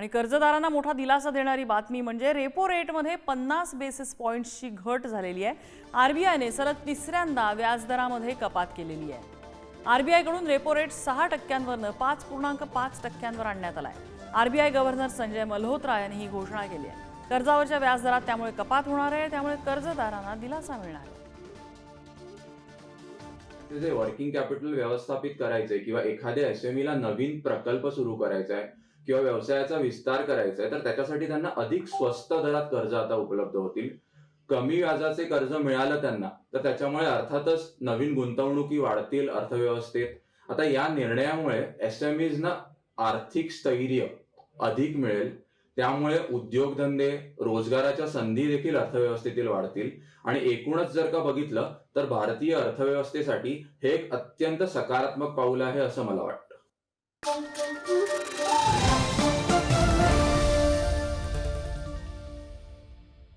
आणि कर्जदारांना मोठा दिलासा देणारी बातमी म्हणजे रेपो रेटमध्ये 50 बेसिस पॉइंट्सची घट झालेली आहे। आरबीआयने सलग तिसऱ्यांदा व्याजदरामध्ये कपात केलेली आहे। आरबीआयकडून रेपो रेट 6%वरनं 5.5% आणण्यात आलाय। आरबीआय गव्हर्नर संजय मल्होत्रा यांनी ही घोषणा केली आहे। कर्जावरच्या व्याजदरात त्यामुळे कपात होणार आहे, त्यामुळे कर्जदारांना दिलासा मिळणार आहे। जे वर्किंग कॅपिटल व्यवस्थापित करायचंय किंवा एखाद्या एसएमईला नवीन प्रकल्प सुरू करायचा आहे किंवा व्यवसायाचा विस्तार करायचा आहे, तर त्याच्यासाठी त्यांना अधिक स्वस्त दरात कर्ज आता उपलब्ध होतील। कमी व्याजाचे कर्ज मिळालं त्यांना, तर त्याच्यामुळे अर्थातच नवीन गुंतवणुकी वाढतील अर्थव्यवस्थेत। आता या निर्णयामुळे एसएमईजना आर्थिक स्थैर्य अधिक मिळेल, त्यामुळे उद्योगधंदे, रोजगाराच्या संधी देखील अर्थव्यवस्थेतील वाढतील आणि एकूणच जर का बघितलं तर भारतीय अर्थव्यवस्थेसाठी हे एक अत्यंत सकारात्मक पाऊल आहे असं मला वाटतं।